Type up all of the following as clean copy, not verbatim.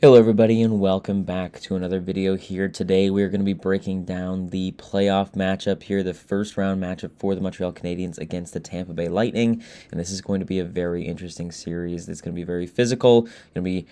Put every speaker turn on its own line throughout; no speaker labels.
Hello everybody and welcome back to another video here. Today we're going to be breaking down the playoff matchup here, the first round matchup for the Montreal Canadiens against the Tampa Bay Lightning, and this is going to be a very interesting series. It's going to be very physical. It's going to be,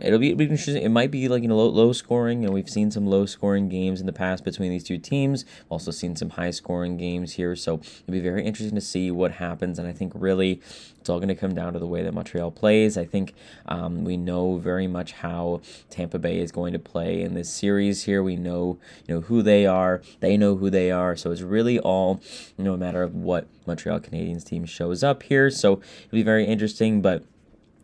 it'll be interesting. It might be like, low scoring. We've seen some low scoring games in the past between these two teams. We've also seen some high scoring games here, so it'll be very interesting to see what happens, and I think really it's all going to come down to the way that Montreal plays. I think we know very much how Tampa Bay is going to play in this series here. We know, who they are. They know who they are. So it's really all, a matter of what Montreal Canadiens team shows up here. So it'll be very interesting, but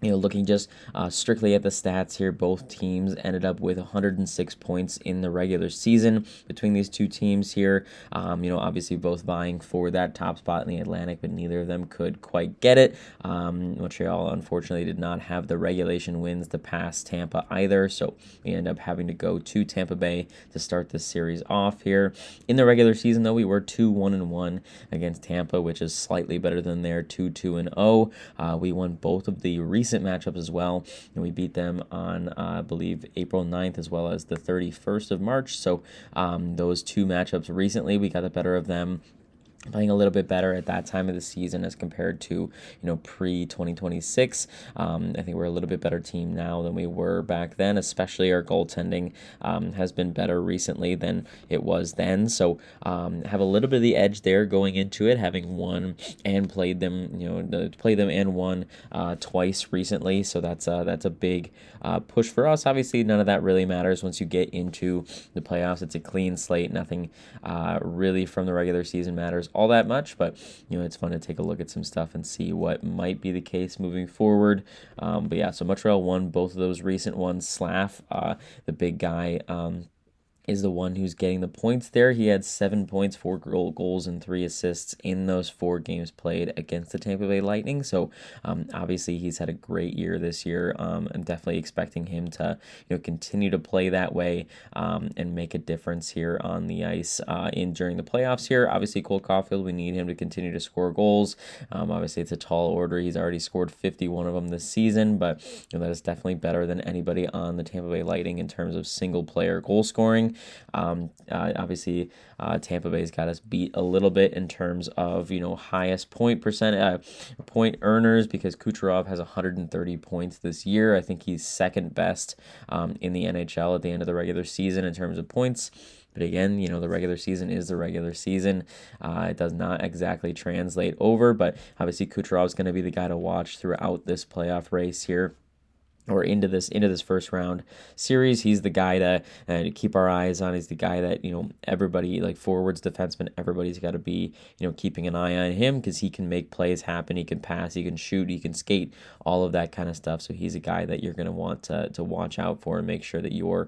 looking just strictly at the stats here, both teams ended up with 106 points in the regular season between these two teams here. Obviously both vying for that top spot in the Atlantic, but neither of them could quite get it. Montreal, unfortunately, did not have the regulation wins to pass Tampa either, so we end up having to go to Tampa Bay to start this series off here. In the regular season, though, we were 2-1-1 against Tampa, which is slightly better than their 2-2-0. We won both of the recent matchups as well, and we beat them on I believe April 9th as well as the 31st of March. So those two matchups recently, we got the better of them, playing a little bit better at that time of the season as compared to pre-2026. I think we're a little bit better team now than we were back then, especially our goaltending has been better recently than it was then, so have a little bit of the edge there going into it, having won and played them and won twice recently. So that's a big push for us. Obviously none of that really matters once you get into the playoffs. It's a clean slate. Nothing really from the regular season matters all that much, but it's fun to take a look at some stuff and see what might be the case moving forward. But yeah, so Montreal won both of those recent ones. Slav, the big guy, is the one who's getting the points there. He had 7 points, 4 goals, and 3 assists in those 4 games played against the Tampa Bay Lightning. So obviously he's had a great year this year. I'm definitely expecting him to continue to play that way and make a difference here on the ice during the playoffs here. Obviously Cole Caulfield, we need him to continue to score goals. Obviously it's a tall order. He's already scored 51 of them this season, but that is definitely better than anybody on the Tampa Bay Lightning in terms of single player goal scoring. Obviously, Tampa Bay's got us beat a little bit in terms of highest point earners, because Kucherov has 130 points this year. I think he's second best in the NHL at the end of the regular season in terms of points. But again, the regular season is the regular season. It does not exactly translate over, but obviously Kucherov is going to be the guy to watch throughout this playoff race here, or into this first round series. He's the guy to keep our eyes on. He's the guy that everybody, like forwards, defensemen, everybody's got to be keeping an eye on him, because he can make plays happen. He can pass, he can shoot, he can skate, all of that kind of stuff. So he's a guy that you're going to want to watch out for and make sure that you're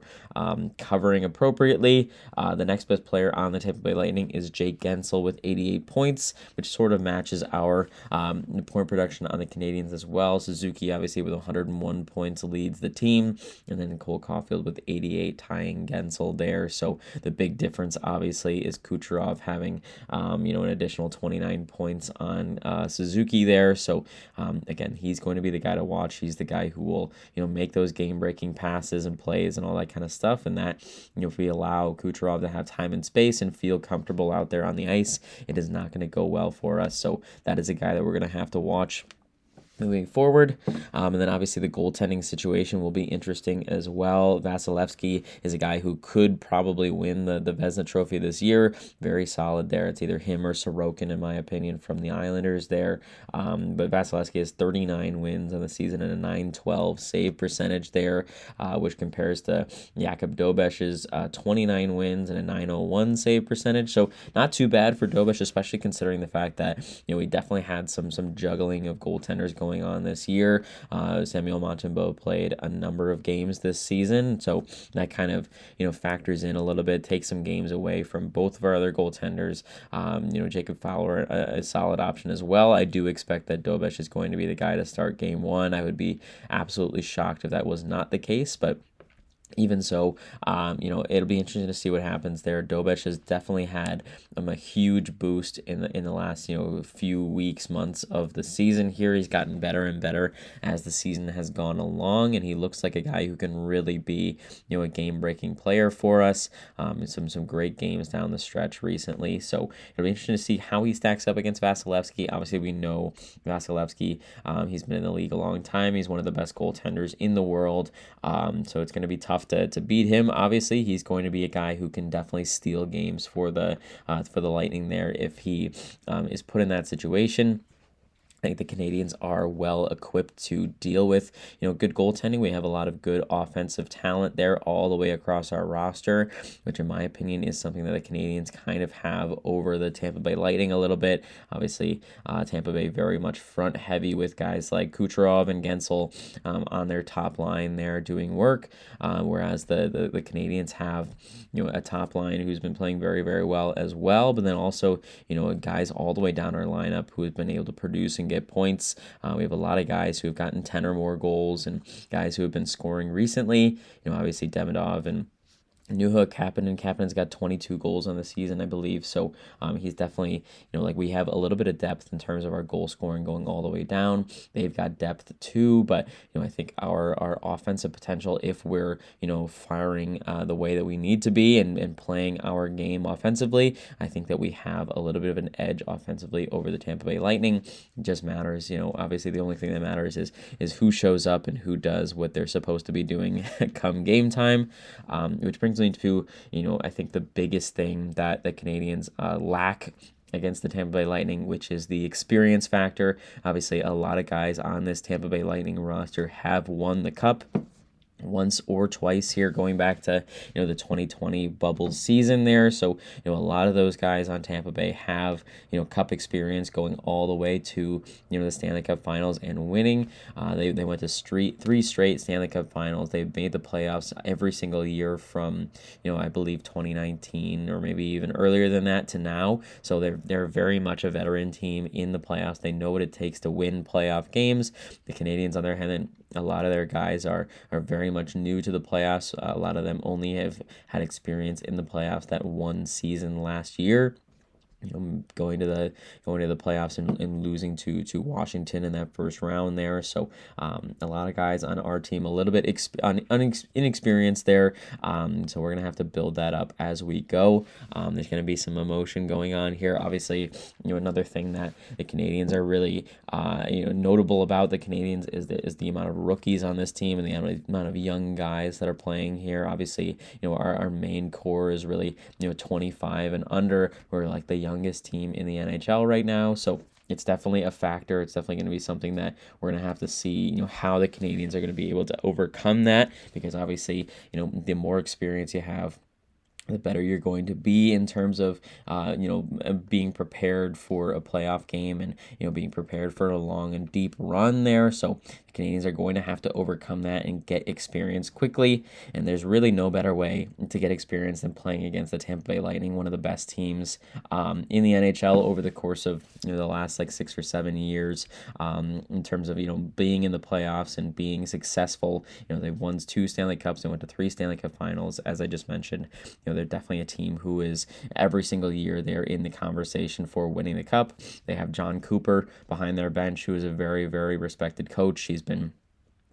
covering appropriately. The next best player on the Tampa Bay Lightning is Jake Gensel with 88 points, which sort of matches our point production on the Canadiens as well. Suzuki obviously with 101 points leads the team, and then Cole Caulfield with 88 tying Gensel there. So the big difference obviously is Kucherov having an additional 29 points on Suzuki there. So again, he's going to be the guy to watch. He's the guy who will make those game-breaking passes and plays and all that kind of stuff, and that if we allow Kucherov to have time and space and feel comfortable out there on the ice, it is not going to go well for us. So that is a guy that we're going to have to watch moving forward. And then obviously the goaltending situation will be interesting as well. Vasilevsky is a guy who could probably win the Vezina Trophy this year. Very solid there. It's either him or Sorokin, in my opinion, from the Islanders there. But Vasilevsky has 39 wins on the season and a .912 save percentage there, which compares to Jakub Dobeš's 29 wins and a .901 save percentage. So not too bad for Dobesh, especially considering the fact that we definitely had some juggling of goaltenders going on this year. Samuel Montembeault played a number of games this season, so that kind of factors in a little bit, takes some games away from both of our other goaltenders. Jacob Fowler, a solid option as well. I do expect that Dobesh is going to be the guy to start game one. I would be absolutely shocked if that was not the case, but Even so, it'll be interesting to see what happens there. Dobich has definitely had a huge boost in the last few weeks, months of the season. Here, he's gotten better and better as the season has gone along, and he looks like a guy who can really be a game breaking player for us. Some great games down the stretch recently. So it'll be interesting to see how he stacks up against Vasilevsky. Obviously, we know Vasilevsky. He's been in the league a long time. He's one of the best goaltenders in the world. So it's going to be tough to beat him. Obviously, he's going to be a guy who can definitely steal games for the Lightning there if he is put in that situation. I think the Canadiens are well equipped to deal with, good goaltending. We have a lot of good offensive talent there all the way across our roster, which in my opinion is something that the Canadiens kind of have over the Tampa Bay Lightning a little bit. Obviously, Tampa Bay very much front heavy with guys like Kucherov and Gensel on their top line there doing work, whereas the Canadiens have, a top line who's been playing very, very well as well, but then also, guys all the way down our lineup who have been able to produce and get points. We have a lot of guys who have gotten 10 or more goals and guys who have been scoring recently. Obviously Demidov and Newhook, Kapanen's got 22 goals on the season, I believe. So he's definitely, we have a little bit of depth in terms of our goal scoring going all the way down. They've got depth too, but I think our offensive potential, if we're firing the way that we need to be and playing our game offensively, I think that we have a little bit of an edge offensively over the Tampa Bay Lightning. It just matters, obviously the only thing that matters is who shows up and who does what they're supposed to be doing come game time, which brings me to, I think the biggest thing that the Canadiens lack against the Tampa Bay Lightning, which is the experience factor. Obviously, a lot of guys on this Tampa Bay Lightning roster have won the Cup once or twice here, going back to the 2020 bubble season there. So a lot of those guys on Tampa Bay have cup experience going all the way to the Stanley Cup Finals and winning. They went to three straight Stanley Cup Finals. They've made the playoffs every single year from I believe 2019 or maybe even earlier than that to now. So they're very much a veteran team in the playoffs. They know what it takes to win playoff games. The Canadiens, on their hand, a lot of their guys are very much new to the playoffs. A lot of them only have had experience in the playoffs that one season last year. Going to the playoffs and losing to Washington in that first round there. So a lot of guys on our team a little bit inexperienced there. So we're gonna have to build that up as we go. There's gonna be some emotion going on here. Obviously, another thing that the Canadiens are really notable about the Canadiens is the amount of rookies on this team and the amount of young guys that are playing here. Obviously, our main core is really 25 and under. We're like the youngest team in the NHL right now, so it's definitely a factor. It's definitely going to be something that we're going to have to see, how the Canadiens are going to be able to overcome that, because obviously, the more experience you have, the better you're going to be in terms of, being prepared for a playoff game and, being prepared for a long and deep run there. So the Canadiens are going to have to overcome that and get experience quickly. And there's really no better way to get experience than playing against the Tampa Bay Lightning, one of the best teams in the NHL over the course of, the last 6 or 7 years, in terms of, being in the playoffs and being successful. They've won 2 Stanley Cups and went to 3 Stanley Cup Finals, as I just mentioned. They're definitely a team who is every single year they're in the conversation for winning the cup. They have John Cooper behind their bench, who is a very, very respected coach. He's been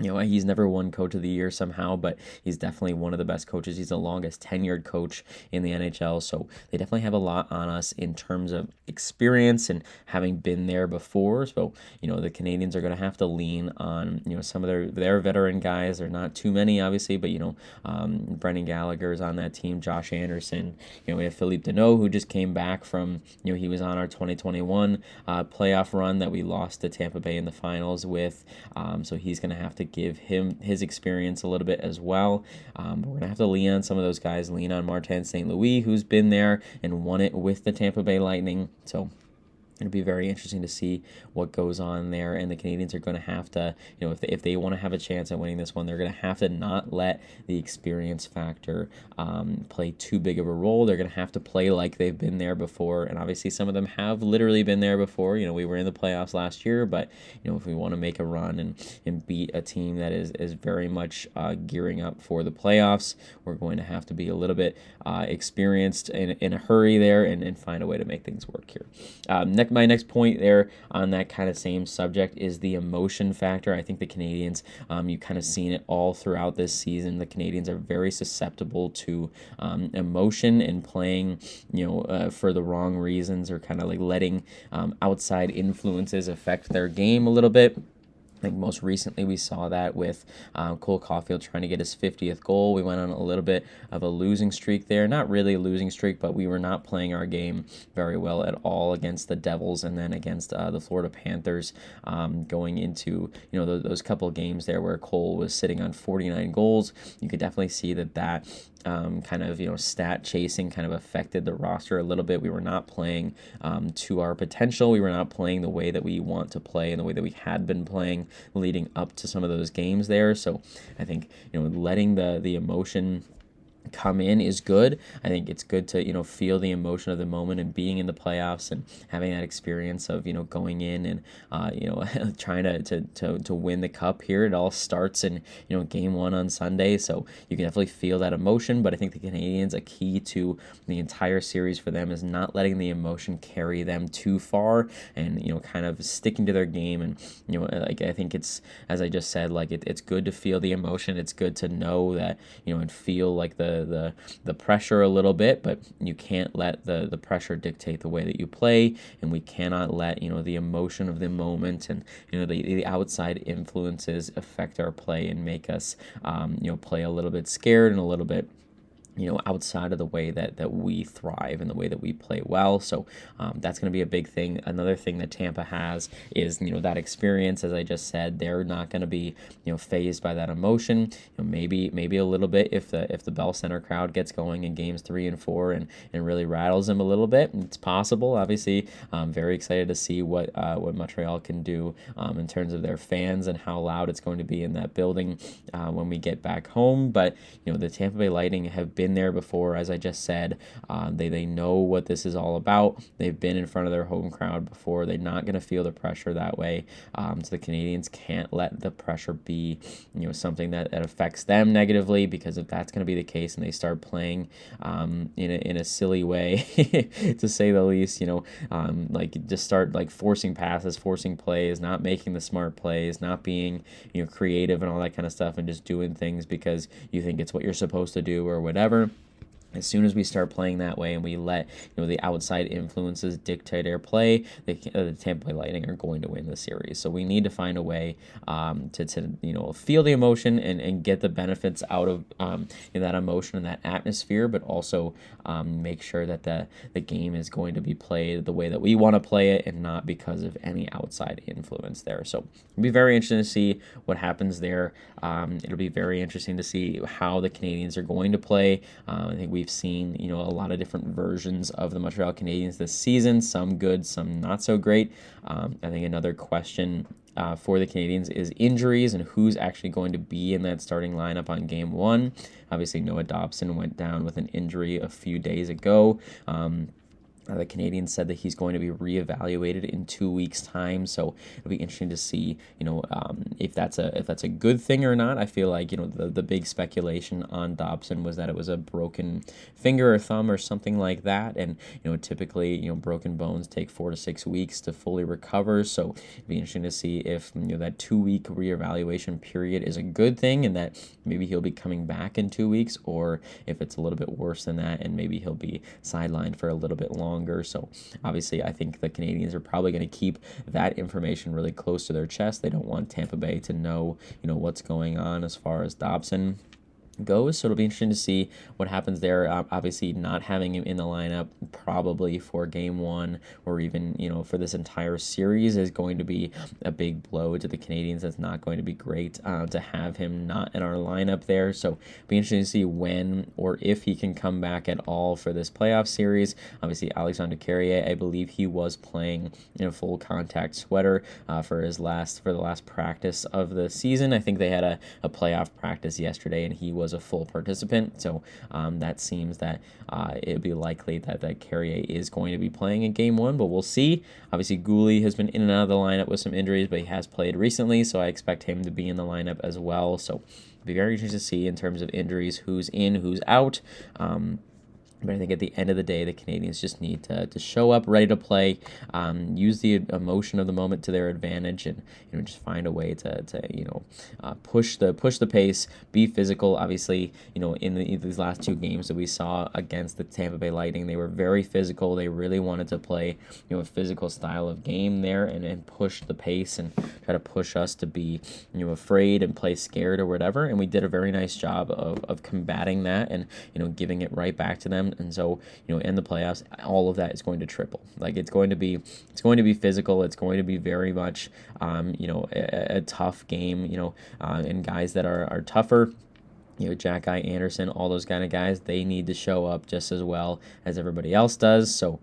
he's never won Coach of the Year somehow, but he's definitely one of the best coaches. He's the longest tenured coach in the NHL, so they definitely have a lot on us in terms of experience and having been there before. So, the Canadiens are going to have to lean on, some of their veteran guys. They're not too many, obviously, but, Brendan Gallagher is on that team, Josh Anderson. We have Philippe Deneau, who just came back from, he was on our 2021 playoff run that we lost to Tampa Bay in the finals with. So he's going to have to give him his experience a little bit as well. But we're going to have to lean on some of those guys, lean on Martin St. Louis, who's been there and won it with the Tampa Bay Lightning. So It'll be very interesting to see what goes on there, and the Canadiens are going to have to, if they want to have a chance at winning this one, they're going to have to not let the experience factor play too big of a role. They're going to have to play like they've been there before, and obviously some of them have literally been there before. We were in the playoffs last year, but if we want to make a run and beat a team that is very much gearing up for the playoffs, we're going to have to be a little bit experienced in a hurry there and find a way to make things work here. My next point there on that kind of same subject is the emotion factor. I think the Canadiens, you've kind of seen it all throughout this season. The Canadiens are very susceptible to emotion and playing, for the wrong reasons, or kind of like letting outside influences affect their game a little bit. I think most recently we saw that with Cole Caulfield trying to get his 50th goal. We went on a little bit of a losing streak there. Not really a losing streak, but we were not playing our game very well at all against the Devils and then against the Florida Panthers, going into those couple of games there where Cole was sitting on 49 goals. You could definitely see that kind of stat chasing kind of affected the roster a little bit. We were not playing to our potential. We were not playing the way that we want to play and the way that we had been playing leading up to some of those games there. So I think letting the emotion come in is good. I think it's good to feel the emotion of the moment and being in the playoffs and having that experience of going in and trying to win the cup here. It all starts in game 1 on Sunday, so you can definitely feel that emotion. But I think the Canadiens, a key to the entire series for them is not letting the emotion carry them too far and kind of sticking to their game. And I think it's, as I just said, it's good to feel the emotion. It's good to know that and feel like the pressure a little bit, but you can't let the pressure dictate the way that you play, and we cannot let the emotion of the moment and the outside influences affect our play and make us play a little bit scared and a little bit outside of the way that we thrive and the way that we play well. So that's going to be a big thing. Another thing that Tampa has is, that experience. As I just said, they're not going to be, phased by that emotion. Maybe a little bit if the Bell Center crowd gets going in games 3 and 4 and really rattles them a little bit. It's possible. Obviously, I'm very excited to see what Montreal can do in terms of their fans and how loud it's going to be in that building when we get back home. But, the Tampa Bay Lightning have been there before, as I just said. They know what this is all about. They've been in front of their home crowd before. They're not going to feel the pressure that way. So the Canadiens can't let the pressure be something that affects them negatively, because if that's going to be the case and they start playing in a silly way to say the least, just start forcing passes, forcing plays, not making the smart plays, not being creative and all that kind of stuff, and just doing things because you think it's what you're supposed to do or whatever. As soon as we start playing that way and we let the outside influences dictate our play, the Tampa Bay Lightning are going to win the series. So we need to find a way to feel the emotion and get the benefits out of that emotion and that atmosphere, but also make sure that the game is going to be played the way that we want to play it and not because of any outside influence there. So it'll be very interesting to see what happens there. It'll be very interesting to see how the Canadiens are going to play. I think we've seen a lot of different versions of the Montreal Canadiens this season, some good, some not so great. I think another question for the Canadiens is injuries and who's actually going to be in that starting lineup on game 1. Obviously, Noah Dobson went down with an injury a few days ago. The Canadiens said that he's going to be reevaluated in 2 weeks' time, so it'll be interesting to see, if that's a good thing or not. I feel like the big speculation on Dobson was that it was a broken finger or thumb or something like that, and typically broken bones take 4 to 6 weeks to fully recover. So it'll be interesting to see if that 2-week reevaluation period is a good thing and that maybe he'll be coming back in 2 weeks, or if it's a little bit worse than that and maybe he'll be sidelined for a little bit longer. So obviously I think the Canadiens are probably going to keep that information really close to their chest. They don't want Tampa Bay to know what's going on as far as Dobson. goes. So it'll be interesting to see what happens there. Obviously, not having him in the lineup probably for game one or even, for this entire series is going to be a big blow to the Canadiens. That's not going to be great to have him not in our lineup there. So it'll be interesting to see when or if he can come back at all for this playoff series. Obviously, Alexander Carrier, I believe he was playing in a full contact sweater for the last practice of the season. I think they had a playoff practice yesterday, and he was a full participant, so that seems that it'd be likely that Carrier is going to be playing in game one, but we'll see. Obviously, Gouli has been in and out of the lineup with some injuries, but he has played recently, so I expect him to be in the lineup as well. So it'll be very interesting to see in terms of injuries, who's in, who's out. But I think at the end of the day, the Canadiens just need to show up ready to play, use the emotion of the moment to their advantage, and just find a way to push the pace, be physical. Obviously, in these last two games that we saw against the Tampa Bay Lightning, they were very physical. They really wanted to play a physical style of game there and push the pace and try to push us to be afraid and play scared or whatever. And we did a very nice job of combating that and giving it right back to them. And so, in the playoffs, all of that is going to triple. Like it's going to be physical. It's going to be very much, a tough game. And guys that are tougher. Jack Eye, Anderson, all those kind of guys, they need to show up just as well as everybody else does. So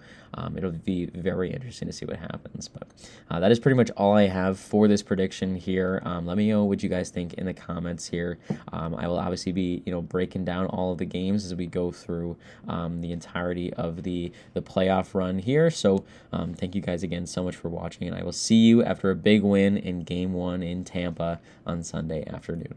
it'll be very interesting to see what happens. But that is pretty much all I have for this prediction here. Let me know what you guys think in the comments here. I will obviously be breaking down all of the games as we go through the entirety of the playoff run here. So thank you guys again so much for watching, and I will see you after a big win in Game 1 in Tampa on Sunday afternoon.